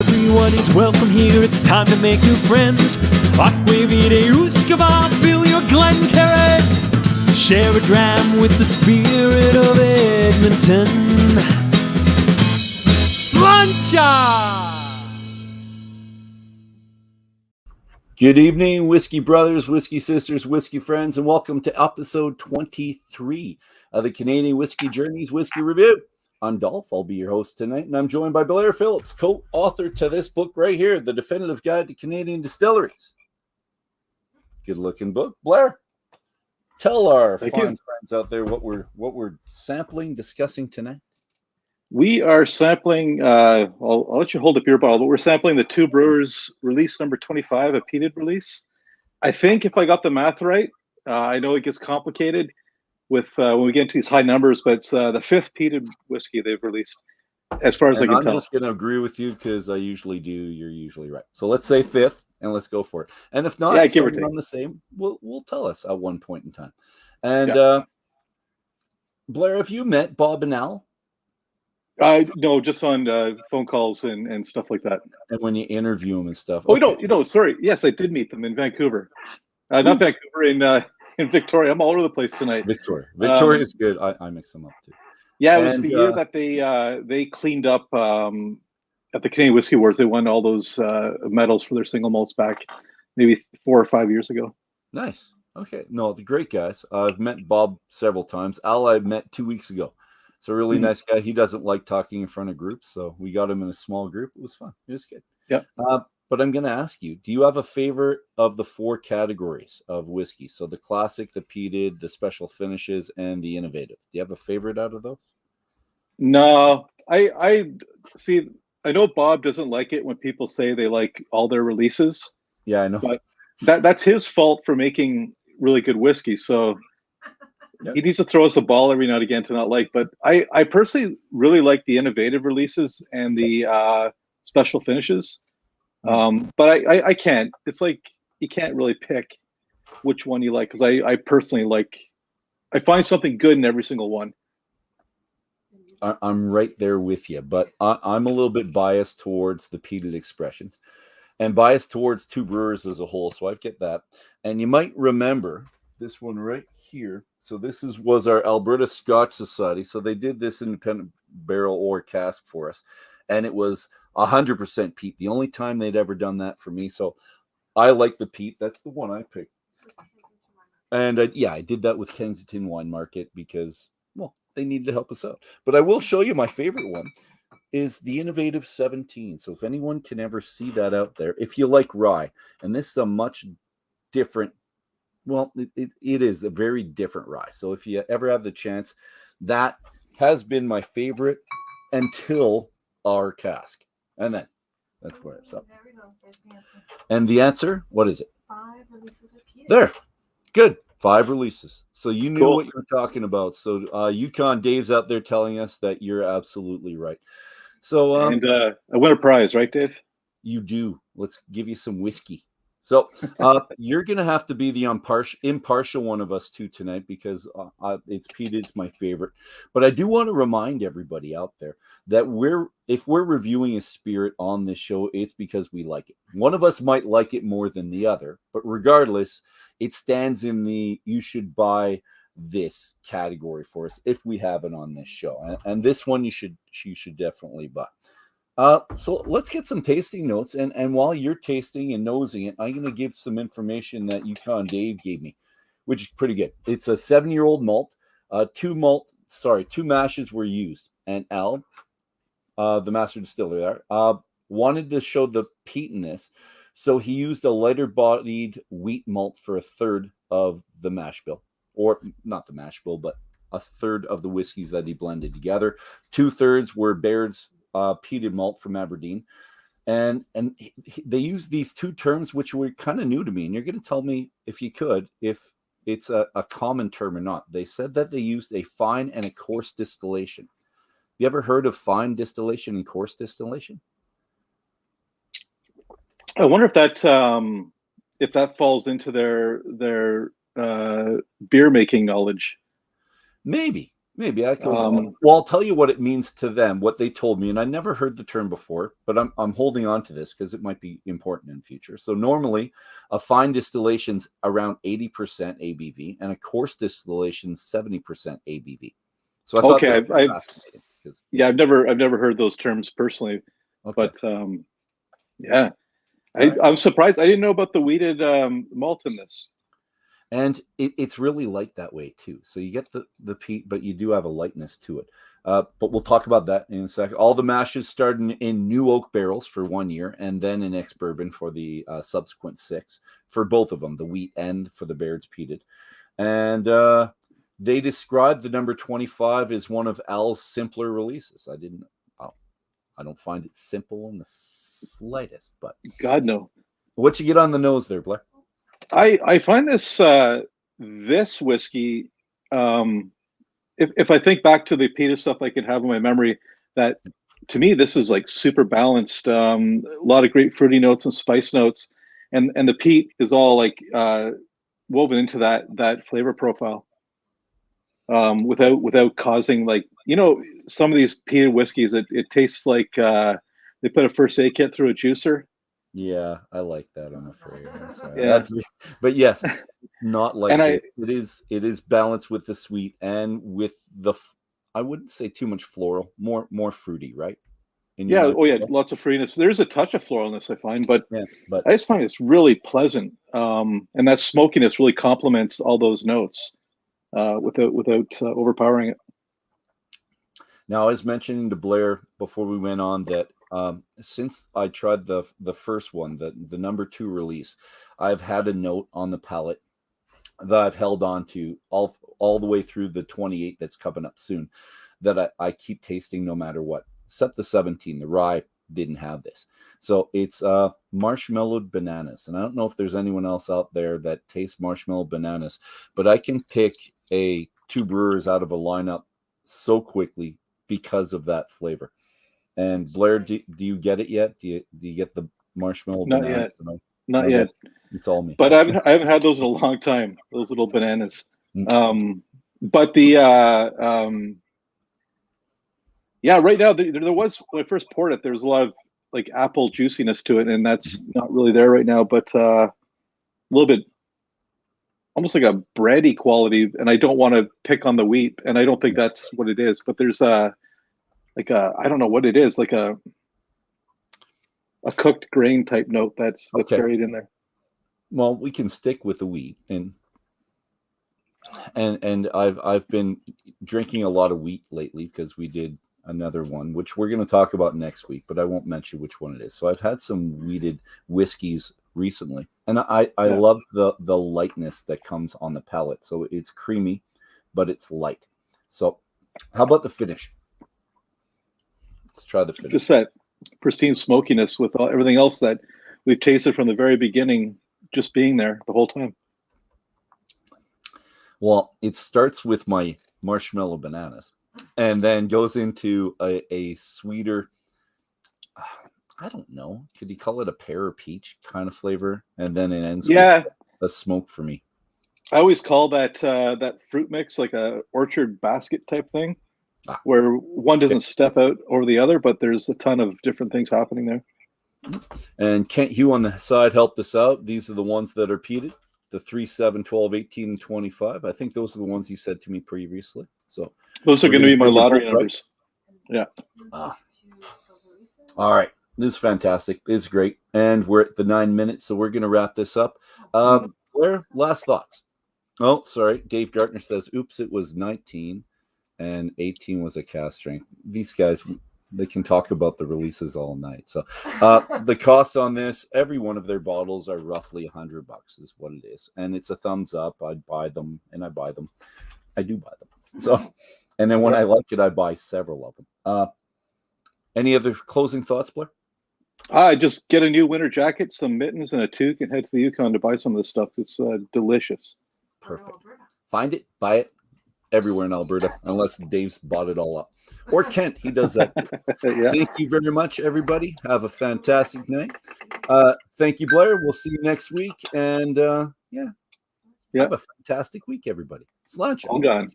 Everyone is welcome here, it's time to make new friends. Fill your Glencairn. Share a dram with the spirit of Edmonton. Sluncha! Good evening, whiskey brothers, whiskey sisters, whiskey friends, and welcome to episode 23 of the Canadian Whisky Journey's Whiskey Review. I'm Dolph. I'll be your host tonight, and I'm joined by Blair Phillips, co-author to this book right here, The Definitive Guide to Canadian Distilleries. Good-looking book. Blair, tell our fine friends out there what we're sampling, discussing tonight. We are sampling, I'll let you hold up your bottle, but we're sampling the Two Brewers release number 25, a peated release. I think if I got the math right, I know it gets complicated with when we get into these high numbers, but it's the fifth peated whiskey they've released, as far as I can tell. I'm just going to agree with you because I usually do. You're usually right. So let's say fifth, and let's go for it. And if not, someone on the same will tell us at one point in time. And Blair, have you met Bob and Al? No, just on phone calls and stuff like that. And when you interview them and stuff. Oh, okay. Sorry. Yes, I did meet them in Vancouver. Not Vancouver, in Victoria. I'm all over the place tonight. Victoria is good. I mix them up too. Yeah, it was the year that they cleaned up at the Canadian Whisky Awards. They won all those medals for their single malts back maybe 4 or 5 years ago. Nice. Okay. No, the great guys. I've met Bob several times. Al I met 2 weeks ago. It's a really nice guy. He doesn't like talking in front of groups, so we got him in a small group. It was fun. It was good. Yeah. But I'm going to ask you, do you have a favorite of the 4 categories of whiskey? So the classic, the peated, the special finishes, and the innovative. Do you have a favorite out of those? No. I see. I know Bob doesn't like it when people say they like all their releases. Yeah, I know. But that's his fault for making really good whiskey. So he needs to throw us a ball every now and again to not like. But I personally really like the innovative releases and the special finishes. But I can't. It's like you can't really pick which one you like, because I personally like. I find something good in every single one. I'm right there with you, but I'm a little bit biased towards the peated expressions and biased towards Two Brewers as a whole. So I get that. And you might remember this one right here. So this was our Alberta Scotch Society. So they did this independent barrel or cask for us. And it was 100% peat. The only time they'd ever done that for me. So I like the peat. That's the one I picked. And I did that with Kensington Wine Market because, well, they needed to help us out. But I will show you my favorite one is the Innovative 17. So if anyone can ever see that out there, if you like rye, and this is a much different, well, it is a very different rye. So if you ever have the chance, that has been my favorite until our cask. And then that's where it's up. There we go. There's the answer. And the answer, what is it? 5 releases are peated. There. Good. 5 releases. So you knew Cool. what you were talking about. So Yukon Dave's out there telling us that you're absolutely right. So and I win a prize, right, Dave? You do. Let's give you some whiskey. So you're going to have to be the impartial one of us two tonight because it's peated. It's my favorite. But I do want to remind everybody out there that if we're reviewing a spirit on this show, it's because we like it. One of us might like it more than the other, but regardless, it stands in the you should buy this category for us if we have it on this show. And this one you should definitely buy. So let's get some tasting notes. And while you're tasting and nosing it, I'm going to give some information that Yukon Dave gave me, which is pretty good. It's a 7-year-old malt. 2 mashes were used. And Al, the master distiller there, wanted to show the peatiness. So he used a lighter bodied wheat malt for a third of the mash bill. Or not the mash bill, but a third of the whiskeys that he blended together. 2/3 were Baird's peated malt from Aberdeen, and they use these 2 terms which were kind of new to me, and you're going to tell me if you could if it's a common term or not. They said that they used a fine and a coarse distillation. You ever heard of fine distillation and coarse distillation? I wonder if that falls into their beer making knowledge. Maybe Maybe I could. Well, I'll tell you what it means to them, what they told me, and I never heard the term before, but I'm holding on to this because it might be important in future. So normally, a fine distillation's around 80% ABV, and a coarse distillation's 70% ABV. So I thought that was fascinating. Yeah, I've never heard those terms personally, but yeah, I'm surprised. I didn't know about the wheated malt in this. And it's really light that way too. So you get the peat, but you do have a lightness to it. But we'll talk about that in a second. All the mashes started in new oak barrels for 1 year, and then in ex-bourbon for the subsequent 6, for both of them, the wheat and for the Baird's peated. And they described the number 25 as one of Al's simpler releases. I don't find it simple in the slightest, but God, no. What you get on the nose there, Blair? I find this this whiskey, if I think back to the peated stuff I can have in my memory, that to me this is like super balanced. A lot of great fruity notes and spice notes, and the peat is all like woven into that flavor profile, without causing, like, some of these peated whiskeys, it tastes like they put a first aid kit through a juicer. Yeah, I like that. I'm afraid. I'm sorry. Yeah. But yes, not like And it. It is balanced with the sweet and with the. I wouldn't say too much floral, more fruity, right? Yeah. Oh yeah, lots of fruitiness. There's a touch of floralness I find, but but I just find it's really pleasant. And that smokiness really complements all those notes, without overpowering it. Now, I was mentioning to Blair before we went on that since I tried the first one, the number 2 release, I've had a note on the palate that I've held on to all the way through the 28 that's coming up soon, that I keep tasting no matter what. Except the 17, the rye didn't have this. So it's marshmallowed bananas. And I don't know if there's anyone else out there that tastes marshmallow bananas, but I can pick 2 brewers out of a lineup so quickly because of that flavor. And Blair, do you get it yet? Do you get the marshmallow bananas? Not yet. It's all me. But I haven't had those in a long time. Those little bananas. But the right now there was, when I first poured it, there was a lot of like apple juiciness to it, and that's not really there right now. But a little bit, almost like a bready quality. And I don't want to pick on the wheat, and I don't think that's what it is. But there's I don't know what it is, like a cooked grain type note that's buried in there. Well, we can stick with the wheat, and I've been drinking a lot of wheat lately because we did another one, which we're going to talk about next week, but I won't mention which one it is. So I've had some wheated whiskeys recently, and I love the lightness that comes on the palate. So it's creamy, but it's light. So how about the finish? Let's try the finish. Just that pristine smokiness with everything else that we've tasted from the very beginning, just being there the whole time. Well, it starts with my marshmallow bananas and then goes into a sweeter, I don't know, could you call it a pear or peach kind of flavor? And then it ends with a smoke for me. I always call that fruit mix like a orchard basket type thing, where one doesn't step out over the other, but there's a ton of different things happening there. And Kent Hugh on the side helped us out. These are the ones that are peated, the 3, 7, 12, 18, and 25. I think those are the ones he said to me previously. So those are going to be my lottery numbers. Right? Yeah. All right. This is fantastic. This is great. And we're at the 9 minutes, so we're going to wrap this up. Blair, last thoughts? Oh, sorry. Dave Gartner says, oops, it was 19 and 18 was a cast strength. These guys, they can talk about the releases all night. So the cost on this, every one of their bottles are roughly $100 is what it is. And it's a thumbs up. I'd buy them, and I buy them. I do buy them. So, and then when I like it, I buy several of them. Any other closing thoughts, Blair? Just get a new winter jacket, some mittens, and a toque, and head to the Yukon to buy some of this stuff. It's delicious. Perfect. Find it, buy it everywhere in Alberta, unless Dave's bought it all up. Or Kent, he does that. Thank you very much, everybody. Have a fantastic night. Thank you, Blair. We'll see you next week. And have a fantastic week, everybody. Sláinte. Hold on.